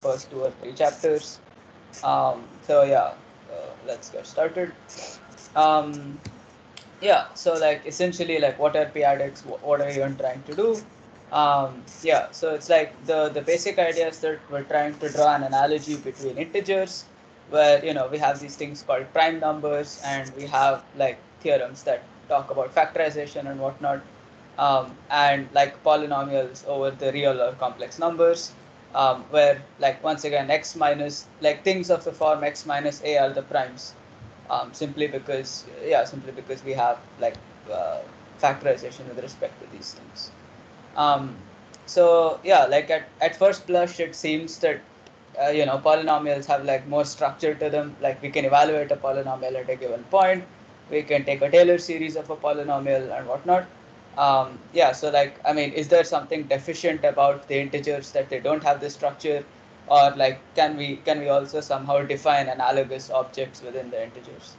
first 2 or 3 chapters. So yeah, let's get started. Um, yeah, so like essentially like what are p-Adics, what are you even trying to do? Yeah, so it's like the basic idea is that we're trying to draw an analogy between integers where we have these things called prime numbers, and we have like theorems that talk about factorization and whatnot, and like polynomials over the real or complex numbers, where like once again x minus like things of the form x minus a are the primes, simply because we have like uh, factorization with respect to these things. Um, so yeah, like at first blush, it seems that polynomials have like more structure to them. Like we can evaluate a polynomial at a given point. We can take a Taylor series of a polynomial and whatnot. Yeah, so like I mean, is there something deficient about the integers that they don't have this structure, or like can we also somehow define analogous objects within the integers?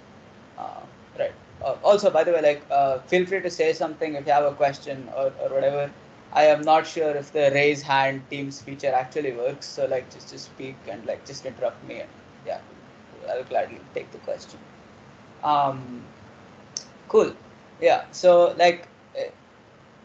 Uh, right. Also, by the way, like feel free to say something if you have a question or whatever. I am not sure if the raise hand Teams feature actually works. So like just speak and like just interrupt me, and yeah, I'll gladly take the question. Um, cool. Yeah. So like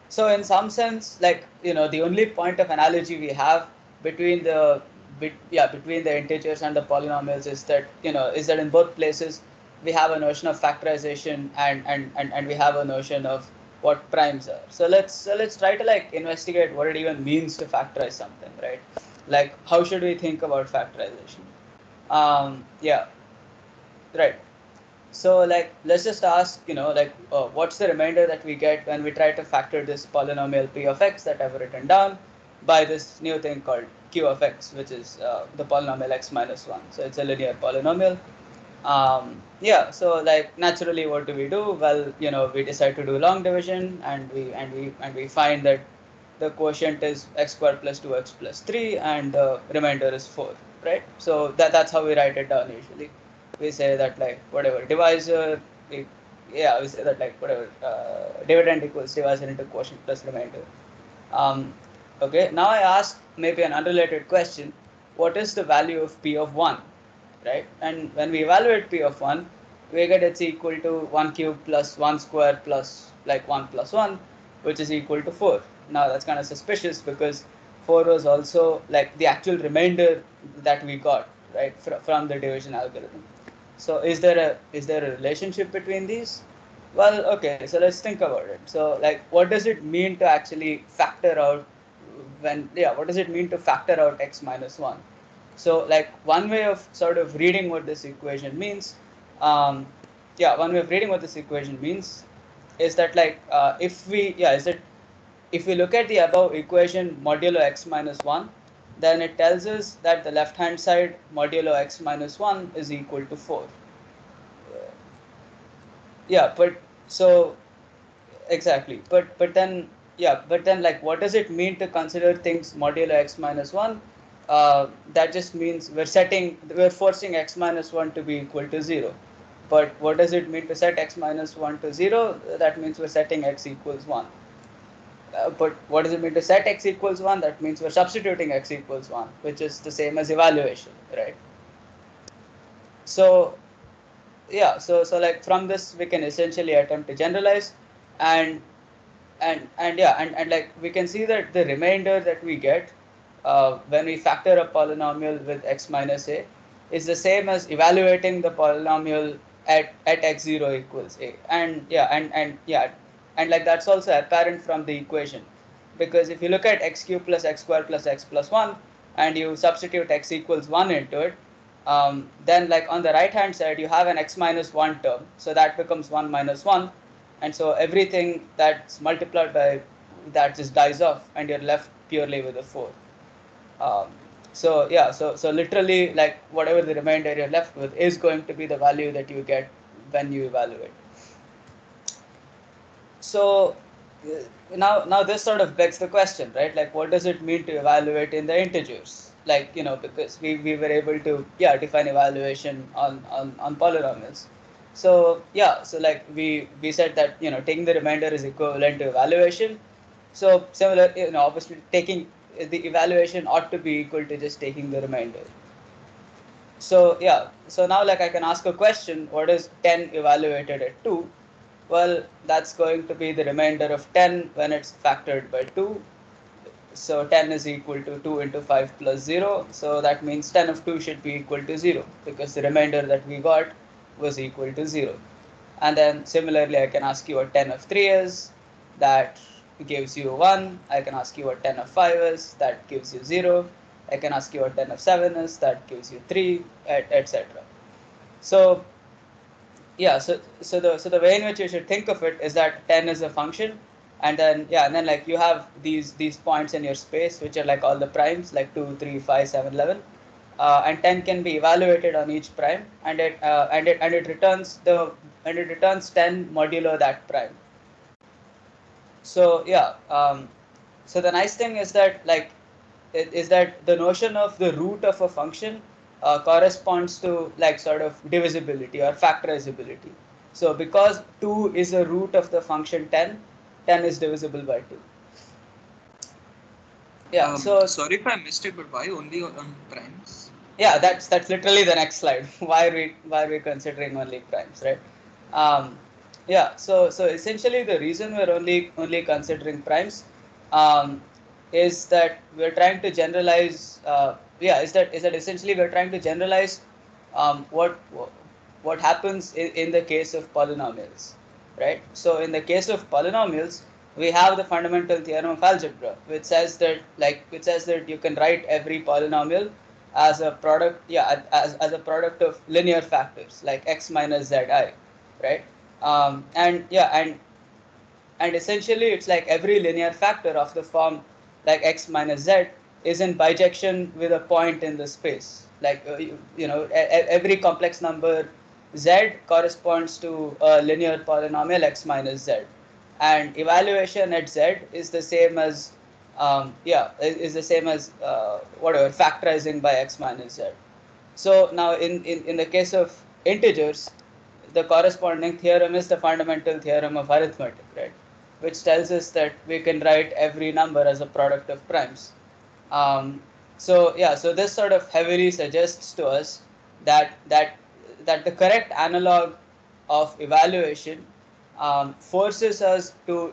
so in some sense, like the only point of analogy we have between between the integers and the polynomials is that in both places we have a notion of factorization, and we have a notion of what primes are. So let's try to like investigate what it even means to factorize something, right? Like how should we think about factorization? Yeah, right. So like let's just ask, like what's the remainder that we get when we try to factor this polynomial p of x that I've written down by this new thing called q of x, which is the polynomial x minus 1. So it's a linear polynomial. Yeah, so like naturally what do we do? Well, we decide to do long division, and we find that the quotient is x squared plus 2x plus 3, and the remainder is 4, right? So that's how we write it down usually. We say that like whatever divisor, we say that like whatever dividend equals divisor into quotient plus remainder. Um, okay, now I ask maybe an unrelated question. What is the value of p of 1, right? And when we evaluate p of 1, we get it's equal to 1 cube plus 1 square plus like 1 plus 1, which is equal to 4. Now that's kind of suspicious because 4 was also like the actual remainder that we got, right, from the division algorithm. So is there a relationship between these? Well, okay, so let's think about it. So like what does it mean to actually factor out what does it mean to factor out x minus 1? So like one way of sort of reading what this equation means, um, one way of reading what this equation means is that like if we look at the above equation modulo x minus 1, then it tells us that the left hand side modulo x minus 1 is equal to 4. Yeah, but so exactly, but then like what does it mean to consider things modulo x minus 1? That just means we're forcing x minus 1 to be equal to 0. But what does it mean to set x minus 1 to 0? That means we're setting x equals 1. But what does it mean to set x equals 1? That means we're substituting x equals 1, which is the same as evaluation, right? So so like from this we can essentially attempt to generalize, and and like we can see that the remainder that we get when we factor a polynomial with x minus a is the same as evaluating the polynomial at x0 equals a. And like that's also apparent from the equation, because if you look at x cubed plus x squared plus x plus 1 and you substitute x equals 1 into it, then like on the right hand side you have an x minus 1 term, so that becomes 1 minus 1, and so everything that's multiplied by that just dies off and you're left purely with a 4. um, so literally like whatever the remainder you're left with is going to be the value that you get when you evaluate. So now this sort of begs the question, right? Like what does it mean to evaluate in the integers? Like because we were able to define evaluation on polynomials. So so like we said that taking the remainder is equivalent to evaluation. So similar, obviously taking the evaluation ought to be equal to just taking the remainder. So yeah, so now like I can ask a question, what is 10 evaluated at 2? Well, that's going to be the remainder of 10 when it's factored by 2. So 10 is equal to 2 into 5 plus 0. So that means 10 of 2 should be equal to 0 because the remainder that we got was equal to 0. And then similarly, I can ask you what 10 of 3 is. That gives you 1. I can ask you what 10 of 5 is. That gives you 0. I can ask you what 10 of 7 is. That gives you 3, etc. So yeah, so the way in which you should think of it is that 10 is a function, and then like you have these points in your space which are like all the primes, like 2, 3, 5, 7, 11, and 10 can be evaluated on each prime, and it returns 10 modulo that prime. So yeah, so the nice thing is that the notion of the root of a function corresponds to like sort of divisibility or factorizability. So because 2 is a root of the function 10, 10 is divisible by 2. Yeah. So sorry if I missed it, but why only on primes? yeah, that's literally the next slide. Why are we considering only primes, right? Um, yeah. So essentially, the reason we're only considering primes um, is that we're trying to generalize. Is that essentially we're trying to generalize um, what what happens in the case of polynomials, right? So in the case of polynomials, we have the fundamental theorem of algebra, which says that you can write every polynomial as a product, as a product of linear factors like x minus zi, right? And essentially it's like every linear factor of the form like x minus z is in bijection with a point in the space. Like every complex number z corresponds to a linear polynomial x minus z, and evaluation at z is the same as whatever factorizing by x minus z. So now in the case of integers, the corresponding theorem is the fundamental theorem of arithmetic, right? Which tells us that we can write every number as a product of primes. Um, so this sort of heavily suggests to us that the correct analog of evaluation forces us to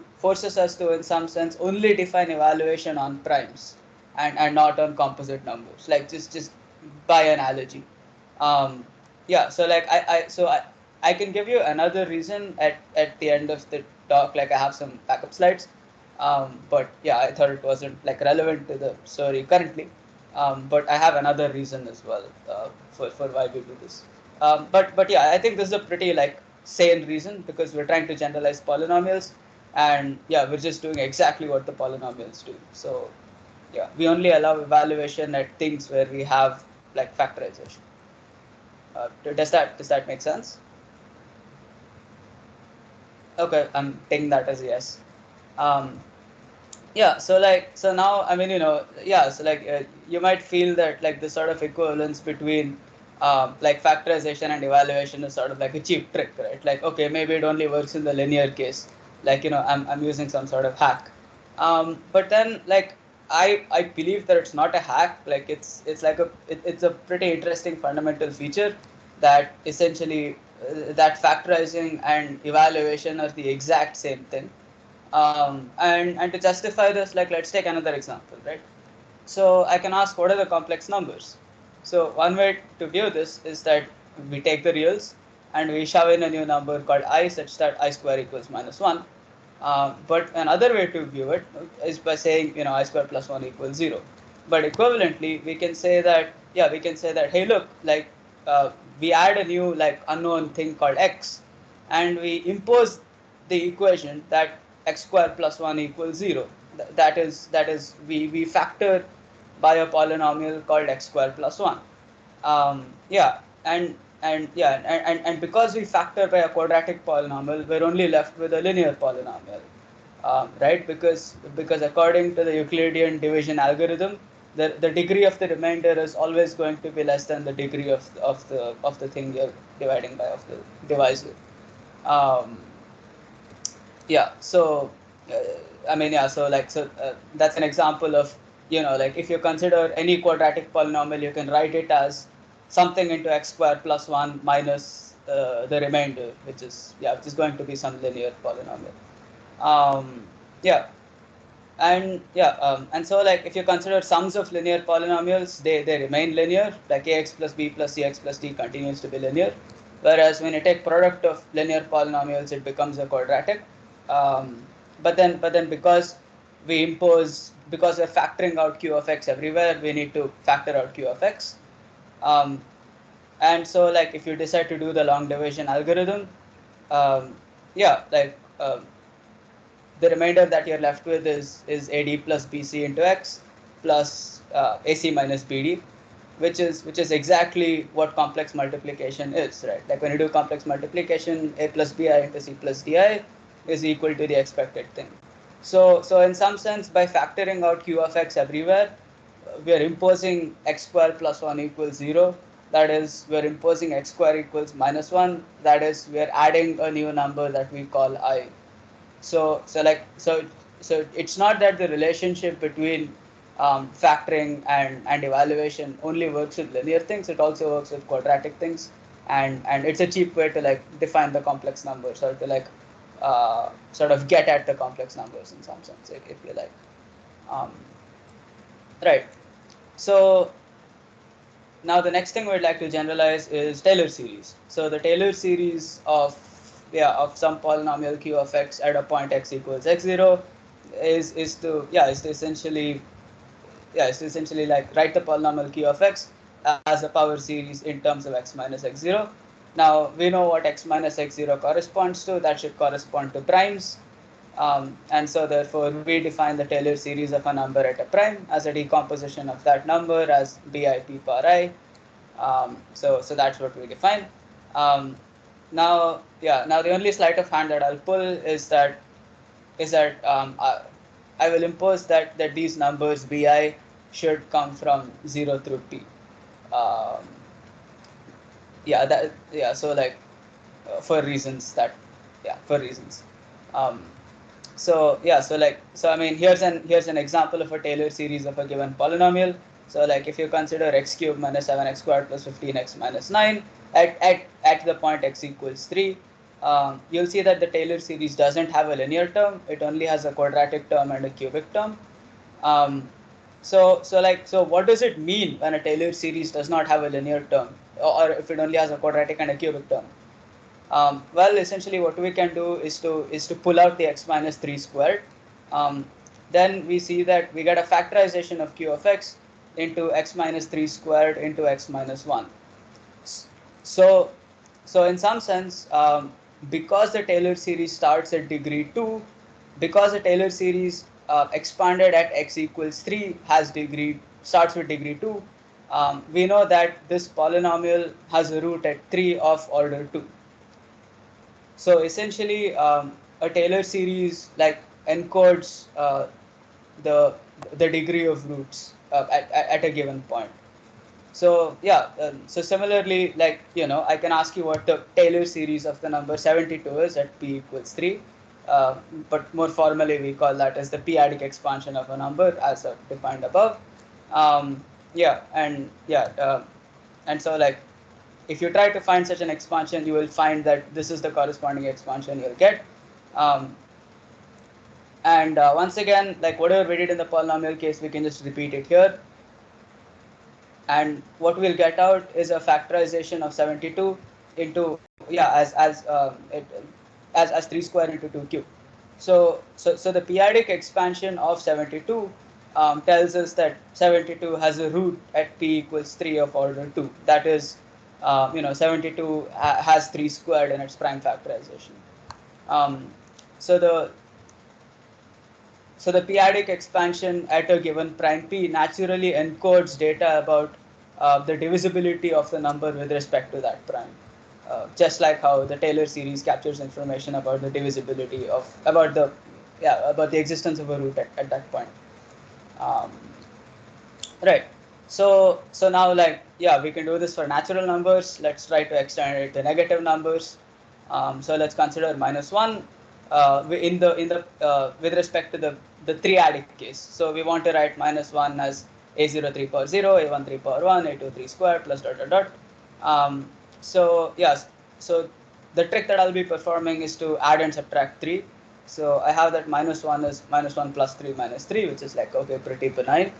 in some sense only define evaluation on primes and not on composite numbers, like just by analogy. um, yeah, so like I can give you another reason at the end of the talk. Like I have some backup slides, but yeah, I thought it wasn't like relevant to the story currently. But I have another reason as well for why we do this. But yeah, I think this is a pretty like sane reason because we're trying to generalize polynomials, and yeah, we're just doing exactly what the polynomials do. So yeah, we only allow evaluation at things where we have like factorization. Does that make sense? Okay, I'm taking that as a yes. Um, yeah, so now I mean yeah, so like you might feel that like the sort of equivalence between like factorization and evaluation is sort of like a cheap trick, right? Like okay, maybe it only works in the linear case, like I'm using some sort of hack. But then like I believe that it's not a hack. Like it's a pretty interesting fundamental feature that essentially that factorizing and evaluation are the exact same thing. And to justify this, like let's take another example, right? So I can ask, what are the complex numbers? So one way to view this is that we take the reals and we shove in a new number called I, such that I square equals minus 1. But another way to view it is by saying, I square plus 1 equals 0. But equivalently, we can say that, hey, look, like we add a new like unknown thing called x, and we impose the equation that x square plus 1 equals 0. That is we factor by a polynomial called x square plus 1. Yeah, and because we factor by a quadratic polynomial, we're only left with a linear polynomial, right? Because according to the Euclidean division algorithm, the degree of the remainder is always going to be less than the degree of the thing you're dividing by, of the divisor. Um, yeah, so uh, I mean, yeah, so that's an example of like if you consider any quadratic polynomial, you can write it as something into x squared plus 1 minus the remainder, which is going to be some linear polynomial. Yeah, and so like if you consider sums of linear polynomials, they remain linear, like ax plus b plus cx plus d continues to be linear, whereas when you take product of linear polynomials, it becomes a quadratic. But then because we're factoring out q of x everywhere, we need to factor out q of x. And so like if you decide to do the long division algorithm, um, yeah like the remainder that you're left with is AD plus BC into X plus AC minus BD, which is exactly what complex multiplication is, right? Like when you do complex multiplication, A plus BI into C plus DI is equal to the expected thing. So in some sense, by factoring out Q of X everywhere, we are imposing x square plus 1 equals 0. That is, we are imposing x square equals minus 1. That is, we are adding a new number that we call I. So it's not that the relationship between factoring and evaluation only works with linear things. It also works with quadratic things, and it's a cheap way to like define the complex numbers, or to like sort of get at the complex numbers in some sense, if you like. um, right. So now the next thing we'd like to generalize is Taylor series. So the Taylor series of some polynomial q of x at a point x equals x0 is to essentially like write the polynomial q of x as a power series in terms of x minus x0. Now we know what x minus x0 corresponds to. That should correspond to primes. And so therefore we define the Taylor series of a number at a prime as a decomposition of that number as bi p power I. So that's what we define. Um, now the only sleight of hand that I'll pull is that I will impose that these numbers bi should come from 0 through p. Um, so like for reasons that for reasons. Um, so I mean here's an example of a Taylor series of a given polynomial. So like if you consider x cubed minus 7x squared plus 15x minus 9 at the point x equals 3, you'll see that the Taylor series doesn't have a linear term. It only has a quadratic term and a cubic term. um, so what does it mean when a Taylor series does not have a linear term, or if it only has a quadratic and a cubic term? Well, essentially, what we can do is to pull out the x minus 3 squared. Um, then we see that we get a factorization of q of x into x minus 3 squared into x minus 1. So, so in some sense, because the Taylor series starts at degree 2, because the Taylor series expanded at x equals 3 starts with degree 2, we know that this polynomial has a root at 3 of order 2. So essentially, a Taylor series like encodes the the degree of roots at a given point. So so similarly, like I can ask you what the Taylor series of the number 72 is at p equals 3, uh, but more formally we call that as the p-Adic expansion of a number as defined above. Um, yeah, and yeah, and so like if you try to find such an expansion, you will find that this is the corresponding expansion you'll get. Um, and once again, like whatever we did in the polynomial case, we can just repeat it here. And what we'll get out is a factorization of 72 into as 3 square into 2 cube. So the p-Adic expansion of 72 tells us that 72 has a root at p equals 3 of order 2. That is, 72 has 3 squared in its prime factorization. Um, so the so the p-Adic expansion at a given prime p naturally encodes data about the divisibility of the number with respect to that prime. Just like how the Taylor series captures information about the divisibility about the existence of a root at that point. Um, right. So now like we can do this for natural numbers. Let's try to extend it to negative numbers. So let's consider minus 1. with respect to the three-adic case. So we want to write -1 as a03 power 0, a13 power 1, a23 square plus dot dot dot. So yes, so the trick that I'll be performing is to add and subtract 3. So I have that -1 is -1 plus 3 minus 3, which is like, okay, pretty benign.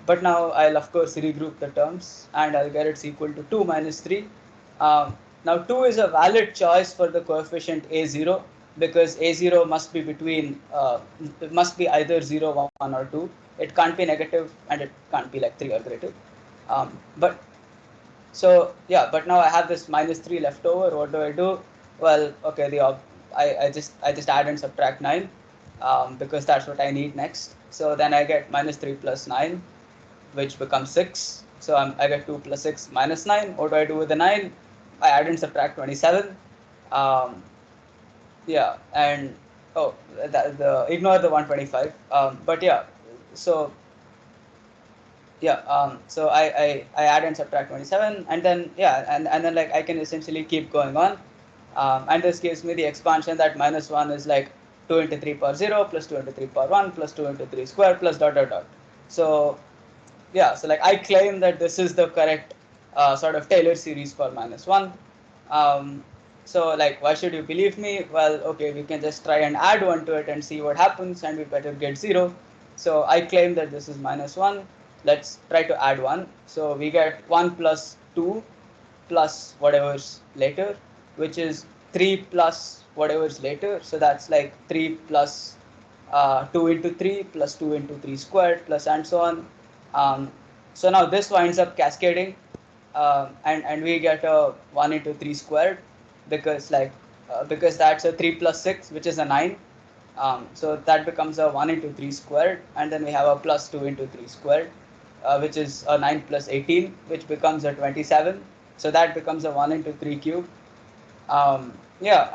But now I'll of course regroup the terms and I'll get it's equal to 2 minus 3. Now 2 is a valid choice for the coefficient a0 because a0 must be between, it must be either 0, 1 or 2. It can't be negative and it can't be like 3 or greater. But so yeah, but now I have this -3 left over. What do I do? Well, okay, I just add and subtract 9 because that's what I need next. So then I get -3 plus 9, which becomes 6. So I get 2 plus 6 minus 9. What do I do with the 9? I add and subtract 27. Um, yeah, and oh, ignore the 125. But yeah, so yeah, so I add and subtract 27, and then yeah, and then like I can essentially keep going on, and this gives me the expansion that -1 is like 2 into 3 power 0 plus 2 into 3 power 1 plus 2 into 3 square plus dot dot dot. So yeah, so like I claim that this is the correct sort of Taylor series for -1. Um, so like, why should you believe me? Well, okay, we can just try and add 1 to it and see what happens, and we better get 0. So I claim that this is -1. Let's try to add 1. So we get 1 plus 2 plus whatever's later, which is 3 plus whatever's later. So that's like 3 plus 2 into 3 plus 2 into 3 squared plus and so on. So now this winds up cascading, and we get a 1 into 3 squared because because that's a 3 plus 6, which is a 9. So that becomes a 1 into 3 squared, and then we have a plus 2 into 3 squared, which is a 9 plus 18, which becomes a 27. So that becomes a 1 into 3 cube. Yeah,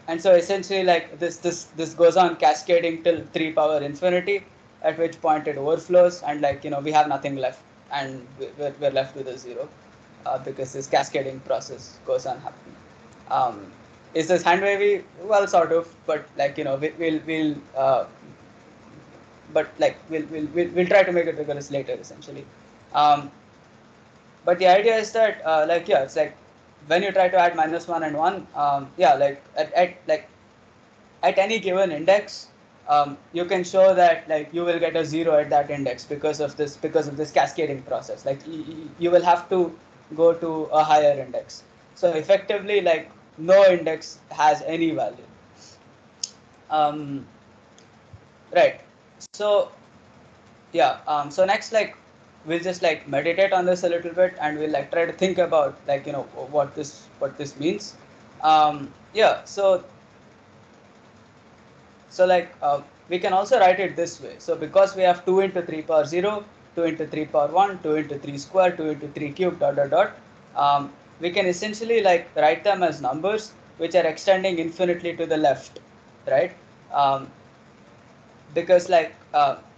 and so essentially like this goes on cascading till 3 power infinity, at which point it overflows, and like we have nothing left, and we're left with a 0, because this cascading process goes on happening. Is this hand wavy? Well, sort of, but like we'll try to make it rigorous later, essentially. Um, but the idea is that like yeah, it's like when you try to add -1 and 1, yeah, like at any given index, you can show that like you will get a 0 at that index because of this cascading process. Like you will have to go to a higher index. So effectively, like no index has any value. Right. So yeah, so next, like we'll just like meditate on this a little bit, and we'll like try to think about like what this means. Yeah, so like we can also write it this way. So because we have 2 into 3 power 0, 2 into 3 power 1, 2 into 3 square, 2 into 3 cube, dot dot dot, we can essentially like write them as numbers which are extending infinitely to the left, right? um, because like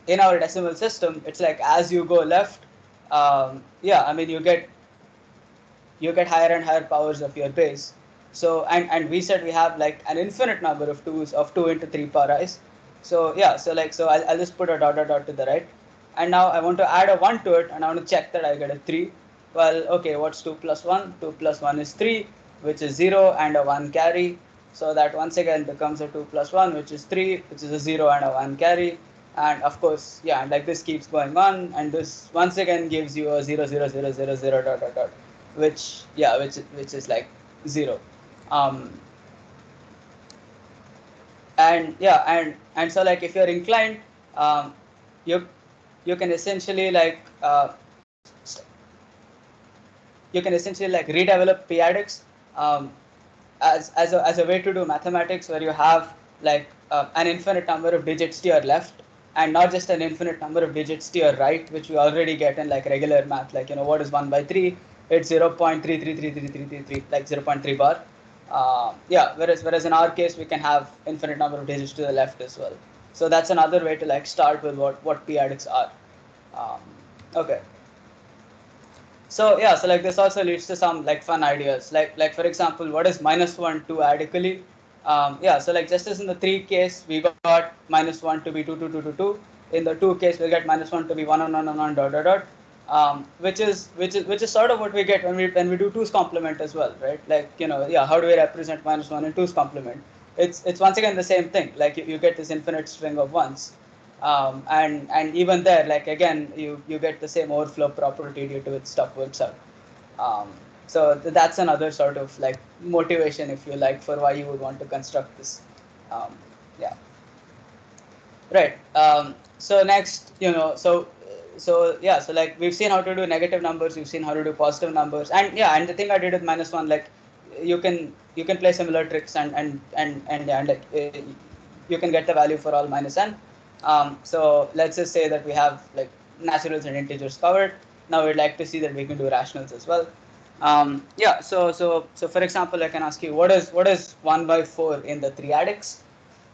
in our decimal system, it's like as you go left, yeah, I mean you get higher and higher powers of your base. So and we said we have like an infinite number of 2's of 2 into 3 power i's. So yeah, so like so I'll just put a dot dot dot to the right, and now I want to add a 1 to it, and I want to check that I get a 3. Well, okay, what's 2 plus 1? 2 plus 1 is 3, which is 0 and a 1 carry. So that once again becomes a 2 plus 1, which is 3, which is a 0 and a 1 carry. And of course, yeah, and like this keeps going on, and this once again gives you a 0 0 0 0 0 dot dot dot, which yeah, which is like 0. um and yeah, and so like if you're inclined, um you you can essentially like you can essentially like redevelop p-Adics, um as a way to do mathematics where you have like an infinite number of digits to your left, and not just an infinite number of digits to your right, which we already get in like regular math. Like what is 1 by 3? It's 0.333333, like 0.3 bar. Yeah, whereas in our case we can have infinite number of digits to the left as well. So that's another way to like start with what p-Adics are. um, okay. So yeah, so like this also leads to some like fun ideas. Like for example, what is -1 2-adically? Yeah, so like just as in the 3 case, we got -1 to be 2, 2, 2, 2, 2. In the 2 case, we get -1 to be 1, 1, 1, 1, 1, dot, dot, dot. Which is sort of what we get when we do 2's complement as well, right? Like, yeah, how do we represent -1 in 2's complement? It's once again the same thing. Like you get this infinite string of ones, and even there, like again, you get the same overflow property due to which stuff works out. Um, so that's another sort of like motivation, if you like, for why you would want to construct this. Um, yeah. Right. So next, so yeah, so like we've seen how to do negative numbers, we've seen how to do positive numbers, and yeah, and the thing I did with -1, like you can play similar tricks and yeah, and like you can get the value for all minus n. So let's just say that we have like naturals and integers covered. Now we'd like to see that we can do rationals as well. Yeah. So for example, I can ask you what is 1/4 in the p-Adics.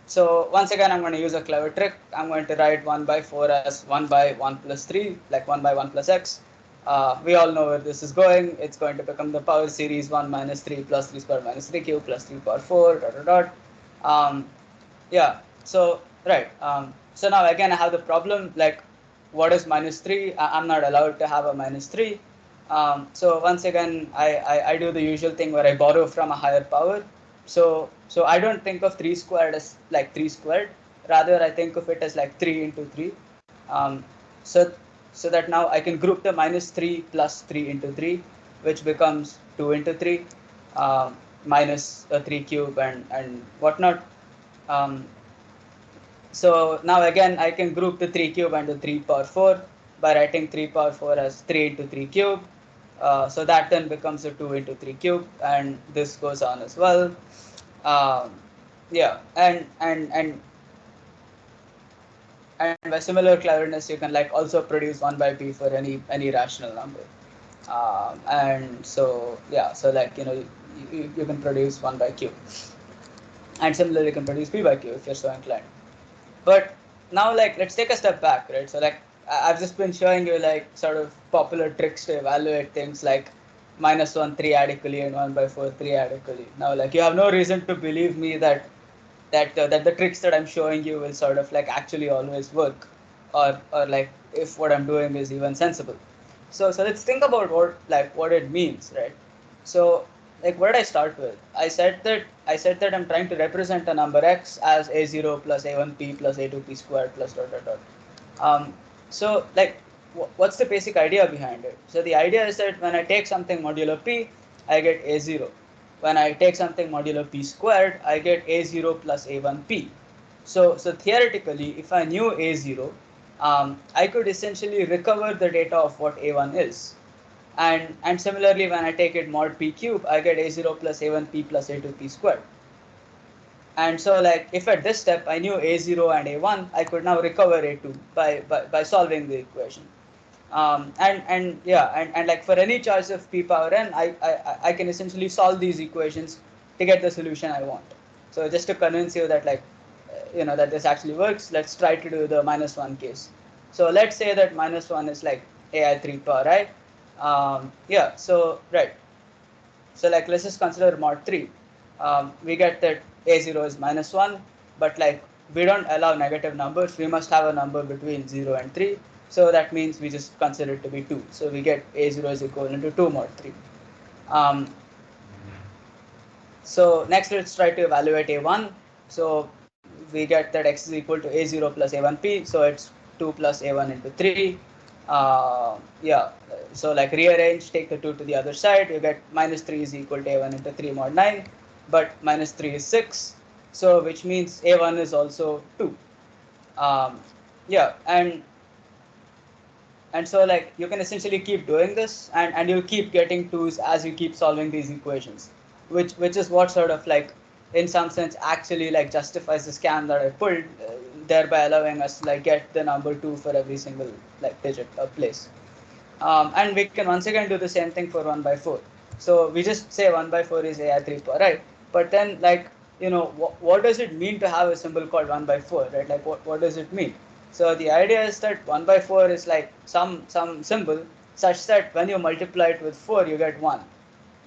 So once again, I'm going to use a clever trick. I'm going to write 1/4 as 1 by 1 plus 3, like 1 by 1 plus x. We all know where this is going. It's going to become the power series 1 minus 3 plus 3 squared minus 3 cube plus 3 power 4, dot, dot, dot. Yeah, so, right. So now again, I have the problem, like, what is -3? I'm not allowed to have a -3. So once again, I do the usual thing where I borrow from a higher power. So I don't think of 3 squared as like 3 squared. Rather, I think of it as like 3 into 3. Um, so so that now I can group the -3 plus 3 into 3, which becomes 2 into 3, minus a 3 cube and whatnot. Um, so now again, I can group the 3 cube and the 3 power 4 by writing 3 power 4 as 3 into 3 cube. So that then becomes a 2 into 3 cube, and this goes on as well. Um, yeah, and by similar cleverness, you can like also produce 1/p for any rational number. And so yeah, so like you can produce 1/q, and similarly you can produce p/q if you're so inclined. But now, like, let's take a step back, right? So like I've just been showing you like sort of popular tricks to evaluate things like -1 3-adically and 1/4 3-adically. Now, like, you have no reason to believe me that the tricks that I'm showing you will sort of like actually always work, or like if what I'm doing is even sensible. So let's think about what it means, right? So like what did I start with? I said that I'm trying to represent a number x as a0 plus a1p plus a2p squared plus dot dot dot. So like what's the basic idea behind it? So the idea is that when I take something modulo p, I get a0. When I take something modulo p squared, I get a0 plus a1p. So theoretically, if I knew a0, I could essentially recover the data of what a1 is. And similarly, when I take it mod p cube, I get a0 plus a1p plus a2p squared. And so like if at this step I knew a0 and a1, I could now recover a2 by solving the equation. And like for any choice of p power n, I can essentially solve these equations to get the solution I want. So just to convince you that like that this actually works, let's try to do the -1 case. So let's say that -1 is like ai3 power I. Yeah, so right. So like let's just consider mod 3. We get that a0 is -1, but like we don't allow negative numbers. We must have a number between 0 and 3. So that means we just consider it to be 2. So we get a0 is equivalent to 2 mod 3. Um, so next let's try to evaluate a1. So we get that x is equal to a0 plus a1p. So it's 2 plus a1 into 3. Yeah, so like rearrange, take the 2 to the other side, you get -3 is equal to a1 into 3 mod 9, but -3 is 6, so which means a1 is also 2. Yeah, and so like you can essentially keep doing this, and you'll keep getting 2's as you keep solving these equations, which is what sort of like in some sense actually like justifies the scam that I pulled, thereby allowing us to like get the number 2 for every single like digit of place. And we can once again do the same thing for 1/4. So we just say 1/4 is ai3 power, right? But then like what does it mean to have a symbol called 1/4, right? Like what does it mean? So the idea is that 1/4 is like some symbol such that when you multiply it with 4 you get 1,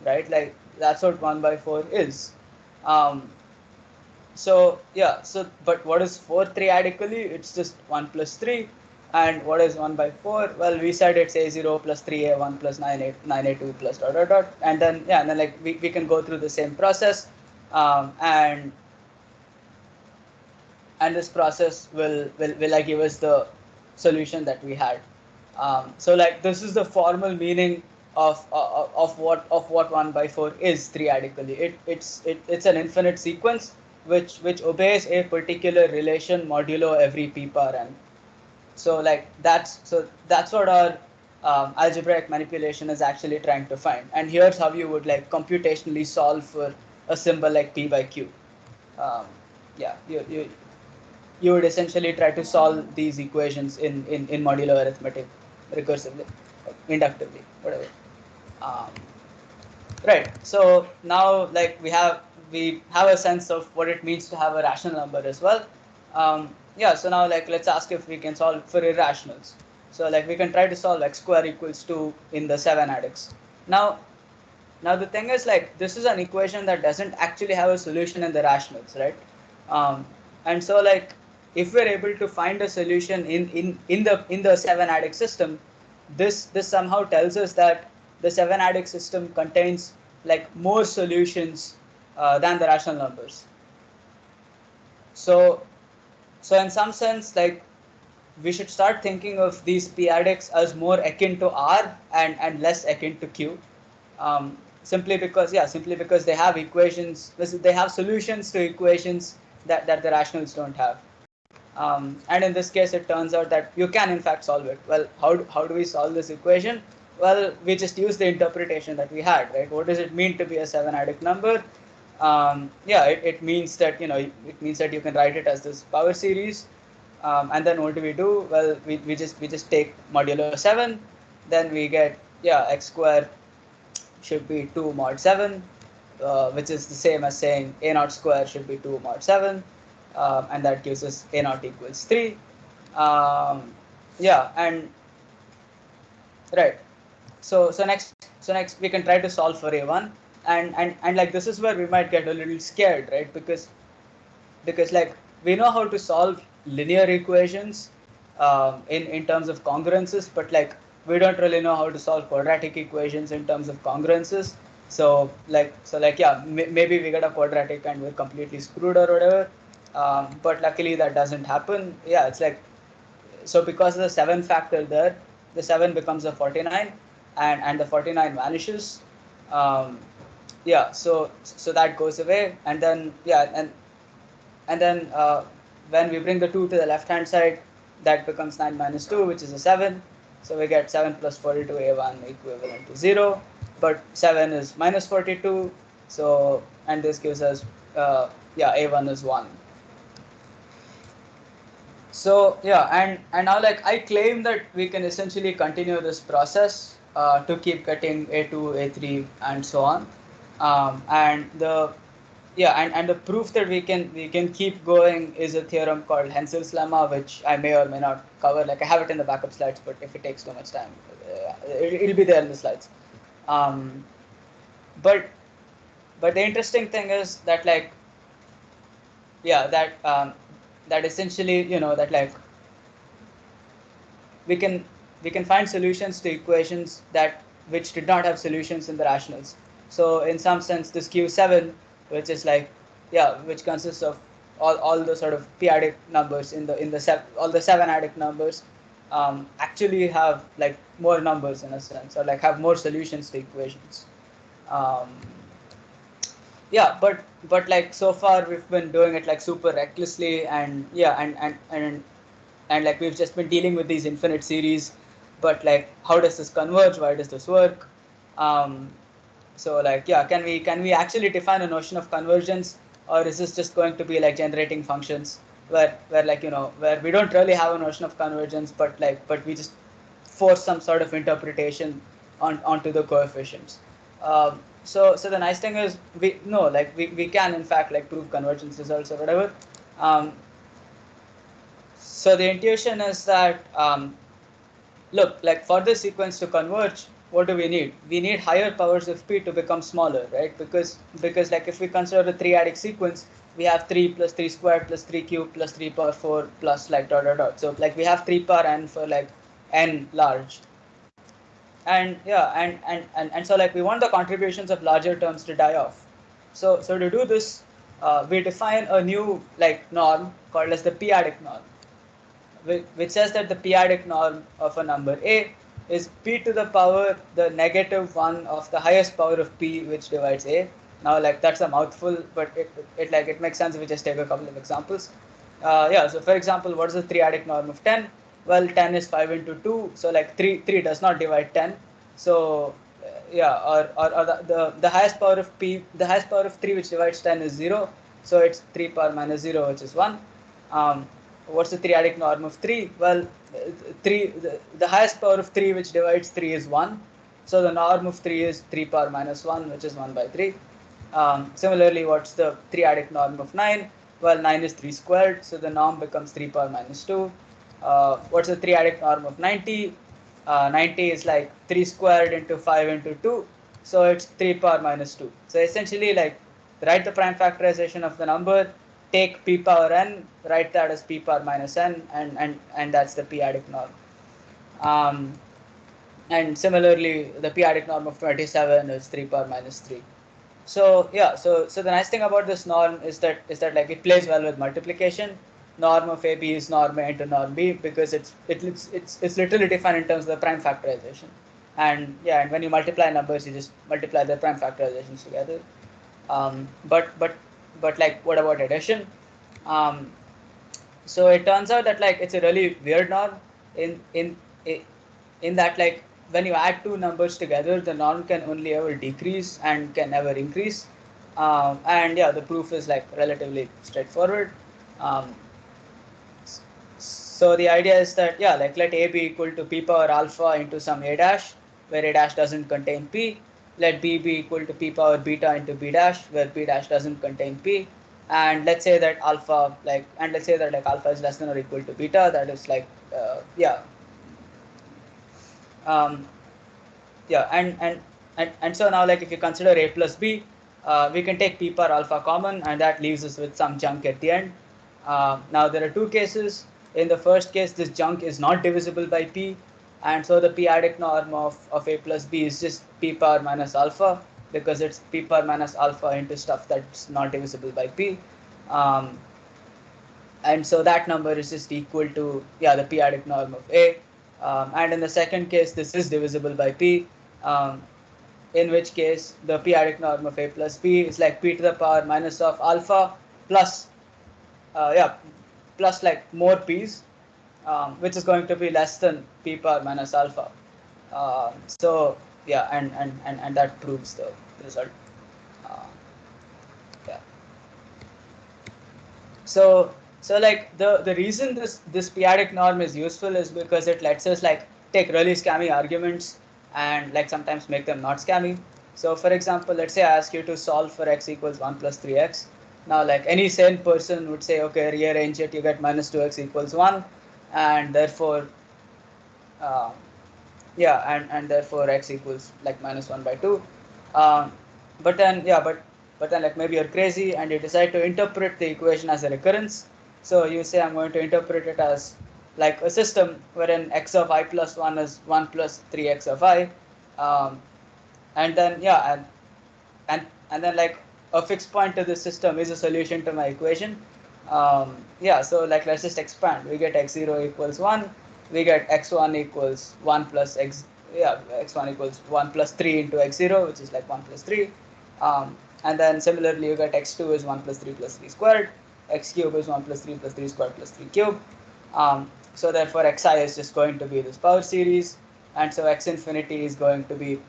right? Like that's what 1/4 is. Um, So yeah, so but what is 4 3-adically? It's just 1 plus 3. And what is 1 by 4? Well, we said it's a0 plus 3a1 plus 9a2 plus dot dot dot. And then yeah, and then like we can go through the same process, and this process will like give us the solution that we had. So like this is the formal meaning of what 1 by 4 is 3-adically. It's an infinite sequence which obeys a particular relation modulo every p power n. So like that's what our algebraic manipulation is actually trying to find. And here's how you would like computationally solve for a symbol like p by q. Um, yeah, you would essentially try to solve these equations in modular arithmetic recursively, inductively, whatever. Um, right. So now like we have a sense of what it means to have a rational number as well. Yeah. So now like let's ask if we can solve for irrationals. So like we can try to solve x square equals 2 in the 7-adix. Now the thing is like this is an equation that doesn't actually have a solution in the rationals, right? Um, and so like if we're able to find a solution in the 7-addict system, this somehow tells us that the 7-addict system contains like more solutions than the rational numbers. So in some sense like we should start thinking of these p-Adics as more akin to R and less akin to Q. Simply because they have equations, they have solutions to equations that the rationals don't have. And in this case, it turns out that you can in fact solve it. Well, how do we solve this equation? Well, we just use the interpretation that we had, right? What does it mean to be a 7-adic number? Yeah, it means that it means that you can write it as this power series. And then what do we do? Well, we just take modulo 7, then we get x square should be 2 mod 7, which is the same as saying a naught square should be 2 mod 7, and that gives us a naught equals 3. Yeah, and right. So next we can try to solve for a1, and like this is where we might get a little scared, right? Because like we know how to solve linear equations in terms of congruences, but like we don't really know how to solve quadratic equations in terms of congruences. So like yeah, maybe we get a quadratic and we're completely screwed or whatever. But luckily that doesn't happen. Yeah, it's like so because of the 7 factor there, the 7 becomes a 49, and the 49 vanishes. Um, yeah, so that goes away, and then yeah, and then when we bring the 2 to the left hand side, that becomes 9 minus 2, which is a 7. So we get 7 plus 42 a1 equivalent to 0, but 7 is minus 42. So and this gives us yeah, a1 is 1. So yeah, and now like I claim that we can essentially continue this process to keep getting a2, a3, and so on. And the yeah, and the proof that we can keep going is a theorem called Hensel's lemma, which I may or may not cover. Like I have it in the backup slides, but if it takes too much time, it'll be there in the slides. Um, but but the interesting thing is that like yeah, that essentially that like we can find solutions to equations that which did not have solutions in the rationals. So in some sense, this Q7, which is like which consists of all the sort of p-adic numbers all the 7-adic numbers, actually have like more numbers in a sense, or like have more solutions to equations. Um, yeah, but like so far we've been doing it like super recklessly, and yeah, and like we've just been dealing with these infinite series. But like how does this converge? Why does this work? um so like yeah, can we actually define a notion of convergence, or is this just going to be like generating functions where like where we don't really have a notion of convergence, but we just force some sort of interpretation onto the coefficients. So the nice thing is we can in fact like prove convergence results or whatever. Um, so the intuition is that look, like for this sequence to converge, what do we need? We need higher powers of p to become smaller, right? Because like if we consider a three-adic sequence, we have 3 plus 3 squared plus 3 cubed plus 3 power 4 plus like dot dot dot. So like we have 3 power n for like n large. And yeah, and so like we want the contributions of larger terms to die off. So to do this, we define a new like norm called as the p-Adic norm, which says that the p-Adic norm of a number a is p to the power the negative 1 of the highest power of p which divides a. Now like that's a mouthful, but it makes sense if we just take a couple of examples. Yeah, so for example, what is the three-adic norm of 10? Well, 10 is 5 into 2, so like 3 does not divide 10. So yeah, or the highest power of p, the highest power of 3 which divides 10 is 0, so it's 3 power minus 0, which is 1. What's the three-adic norm of 3? Well, 3 the highest power of 3 which divides 3 is 1, so the norm of 3 is 3 power minus 1, which is 1 by 3. Similarly, what's the three-adic norm of 9? Well, 9 is 3 squared, so the norm becomes 3 power minus 2. What's the three-adic norm of 90? 90 is like 3 squared into 5 into 2, so it's 3 power minus 2. So essentially, like, write the prime factorization of the number, take p power n, write that as p power minus n, and that's the p-Adic norm. And similarly, the p-Adic norm of 27 is 3 power minus 3. So yeah, so the nice thing about this norm is that like it plays well with multiplication. Norm of AB is norm A into norm B because it's literally defined in terms of the prime factorization. And yeah, and when you multiply numbers, you just multiply the prime factorizations together. But like, what about addition? Um, so it turns out that like it's a really weird norm in in in that like when you add two numbers together, the norm can only ever decrease and can never increase. And yeah, the proof is like relatively straightforward. Um, so the idea is that yeah, like let a be equal to p power alpha into some a dash, where a dash doesn't contain p. Let b be equal to p power beta into b dash, where b dash doesn't contain p. And let's say that alpha is less than or equal to beta. That is like yeah. Um, yeah, and so now like if you consider a plus b, we can take p power alpha common, and that leaves us with some junk at the end. Now there are two cases. In the first case, this junk is not divisible by p, and so the p-Adic norm of a plus b is just p power minus alpha, because it's p power minus alpha into stuff that's not divisible by p. um, and so that number is just equal to yeah, the p-Adic norm of a. And in the second case, this is divisible by p, um, in which case the p-Adic norm of a plus b is like p to the power minus of alpha plus yeah, plus like more p's, which is going to be less than p power minus alpha. So yeah, and that proves the result. Uh, yeah. So like the reason this p-Adic norm is useful is because it lets us like take really scammy arguments and like sometimes make them not scammy. So for example, let's say I ask you to solve for x equals 1 plus 3x. Now like any sane person would say, okay, rearrange it, you get minus 2x equals 1, and therefore uh, yeah, and therefore x equals like minus 1 by 2. um, but then yeah, but then like maybe you're crazy and you decide to interpret the equation as a recurrence. So you say, I'm going to interpret it as like a system wherein x of I plus 1 is 1 plus 3x of I. um, and then yeah, and then like a fixed point to the system is a solution to my equation. Yeah, so like let's just expand. We get x0 equals 1, we get x1 equals 1 plus x, yeah, x1 equals 1 plus 3 into x0, which is like 1 plus 3. And then similarly you get x2 is 1 plus 3 squared, x cube is 1 plus 3 squared plus 3 cube. So therefore xi is just going to be this power series, and so x infinity is going to be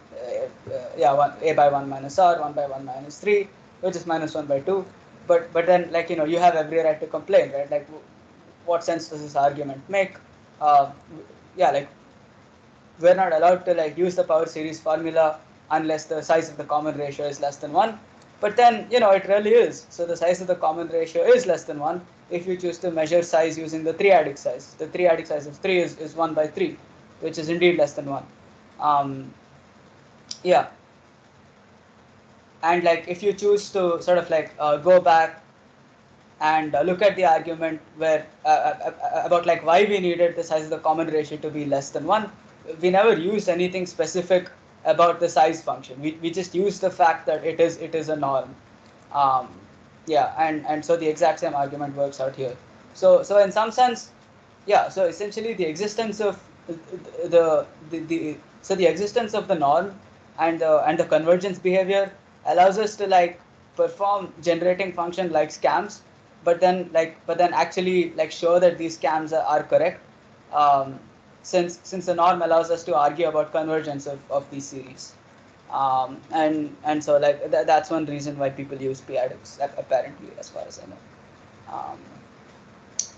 yeah, a by 1 minus r, 1 by 1 minus 3, which is minus 1 by 2. But then like you have every right to complain, right? Like what sense does this argument make? uh, yeah, like we're not allowed to like use the power series formula unless the size of the common ratio is less than 1. But then it really is. So the size of the common ratio is less than 1 if you choose to measure size using the three-adic size. The three-adic size of 3 is 1 by 3, which is indeed less than 1. um, yeah, and like if you choose to sort of like go back and look at the argument where about like why we needed the size of the common ratio to be less than 1, we never used anything specific about the size function. We just used the fact that it is a norm. um, yeah, and so the exact same argument works out here. So in some sense, yeah, so essentially the existence of the so the existence of the norm and the convergence behavior allows us to like perform generating function like scams, but then actually like show that these scams are correct, um, since the norm allows us to argue about convergence of these series. And so like that's one reason why people use p-Adics, apparently, as far as I know.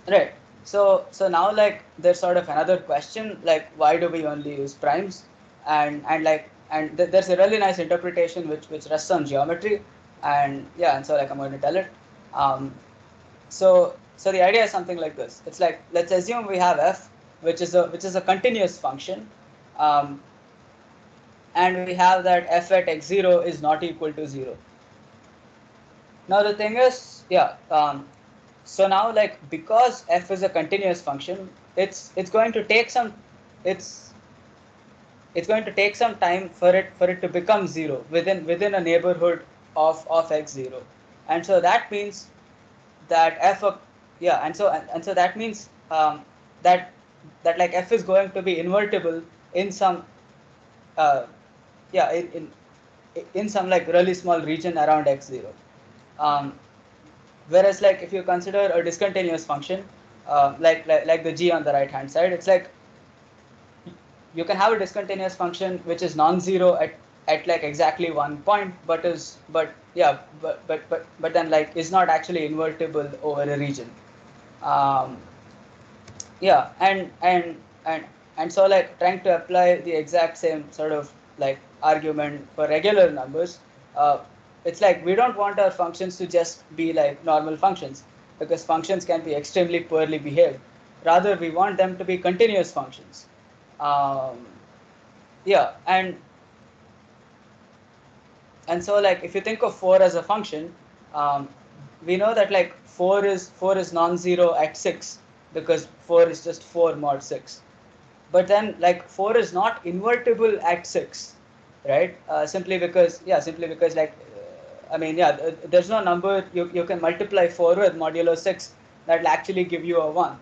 Right. So now like there's sort of another question, like why do we only use primes? And there's a really nice interpretation which rests on geometry, and yeah, and so like I'm going to tell it. Um, so the idea is something like this. It's like, let's assume we have f, which is a continuous function, um, and we have that f at x0 is not equal to 0. Now the thing is, yeah. So now like because f is a continuous function, it's going to take some it's it's going to take some time for it to become 0 within a neighborhood of x0, and so that means that f of, yeah, and so that means that like f is going to be invertible in some uh, yeah in some like really small region around x0. um, Whereas like if you consider a discontinuous function, like the g on the right hand side, it's like you can have a discontinuous function which is non-zero at like exactly 1 point, but then like is not actually invertible over a region. um, yeah, and so like trying to apply the exact same sort of like argument for regular numbers, uh, it's like we don't want our functions to just be like normal functions, because functions can be extremely poorly behaved. Rather, we want them to be continuous functions. um, yeah, and so like if you think of 4 as a function, um, we know that like 4 is non-zero at 6, because 4 is just 4 mod 6. But then like 4 is not invertible at 6, right? Simply because like I mean, yeah, there's no number you can multiply 4 with modulo 6 that will actually give you a 1.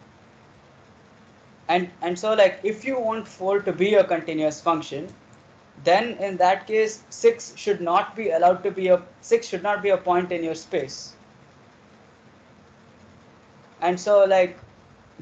And so like if you want 4 to be a continuous function, then in that case 6 should not be a point in your space. And so like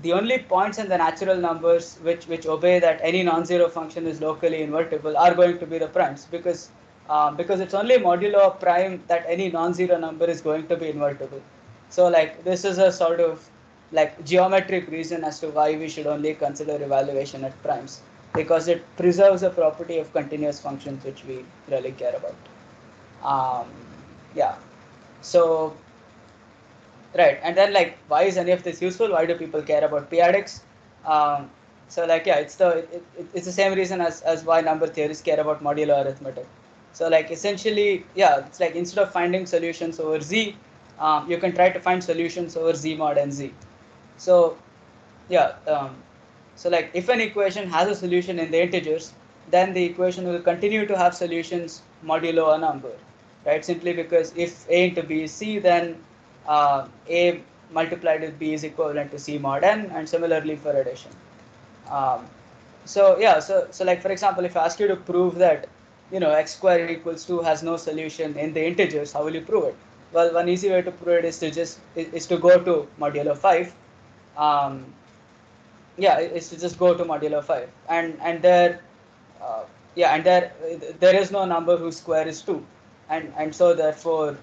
the only points in the natural numbers which obey that any non-zero function is locally invertible are going to be the primes, because it's only modulo of prime that any non-zero number is going to be invertible. So like this is a sort of like geometric reason as to why we should only consider evaluation at primes, because it preserves a property of continuous functions which we really care about. um, yeah, so right, and then like why is any of this useful? Why do people care about p-Adics? So like yeah, it's the same reason as why number theorists care about modular arithmetic. So like essentially, yeah, it's like instead of finding solutions over z, you can try to find solutions over z mod n z. So yeah, so like if an equation has a solution in the integers, then the equation will continue to have solutions modulo a number, right? Simply because if a into b is c, then a multiplied with b is equivalent to c mod n, and similarly for addition. Um, so yeah, so like for example, if I ask you to prove that x square equals 2 has no solution in the integers, how will you prove it? Well, one easy way to prove it is to go to modulo 5. Um, yeah, is to just go to modulo 5, and there uh, yeah, and there is no number whose square is 2, and so therefore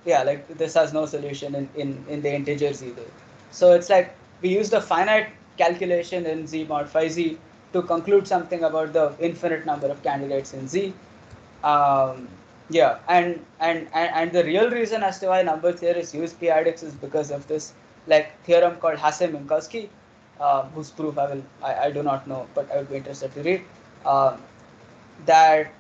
yeah, like this has no solution in the integers either. So it's like we used a finite calculation in z mod phi z to conclude something about the infinite number of candidates in z. Yeah, and the real reason as to why number theorists use p-Adics is because of this like theorem called Hasse-Minkowski, whose proof I do not know, but I would be interested to read. Um, that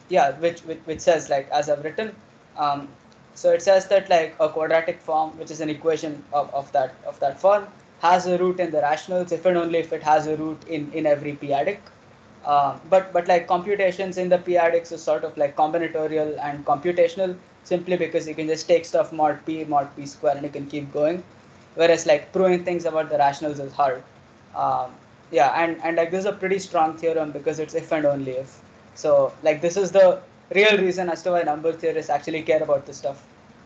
which says, like, as I've written, um, so it says that like a quadratic form, which is an equation of that form, has a root in the rationals if and only if it has a root in every p-adic. But like computations in the p-adics is sort of like combinatorial and computational, simply because you can just take stuff mod p square and you can keep going, whereas like proving things about the rationals is hard. Um, and like this is a pretty strong theorem because it's if and only if. So like this is the real reason as to why number theorists actually care about this stuff.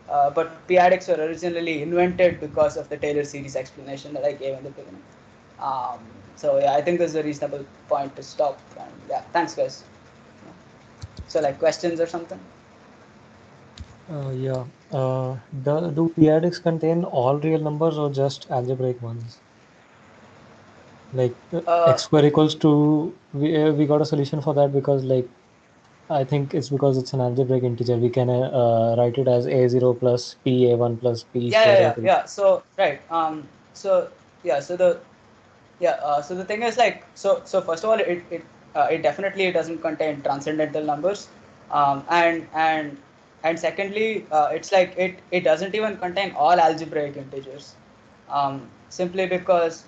But p-adics were originally invented because of the Taylor series explanation that I gave in the beginning. Um, so yeah, I think this is a reasonable point to stop. And yeah, thanks guys. So like questions or something? Yeah. Do p-Adics contain all real numbers or just algebraic ones? Like Uh, x square equals to we got a solution for that because like I think it's because it's an algebraic integer. We can write it as a0 plus p a1 plus p square a2. yeah. So right. So yeah. So the thing is like so first of all it definitely doesn't contain transcendental numbers, and secondly it's like it doesn't even contain all algebraic integers, simply because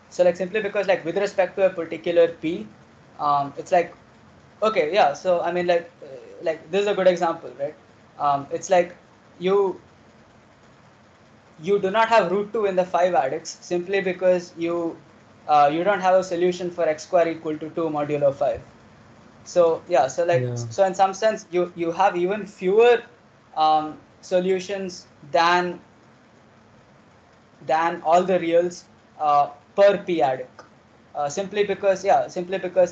simply because like with respect to a particular p, it's like okay, yeah, so I mean like this is a good example, right? It's like you you do not have root 2 in the 5-Adics simply because you don't have a solution for x square equal to 2 modulo 5. So yeah, so like Yeah. so in some sense you have even fewer solutions than all the reals per p-adic. Simply because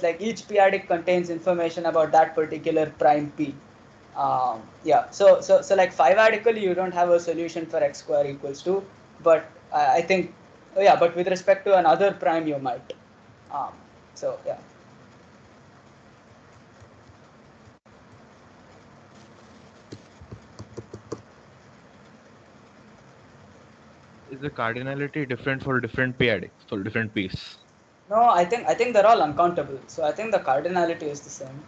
like each p-adic contains information about that particular prime p. So like 5-adically you don't have a solution for x square equals 2, but I think but with respect to another prime you might. Um, so yeah. Is the cardinality different for different p-Adics, for different p's? No, I think they're all uncountable. So I think the cardinality is the same.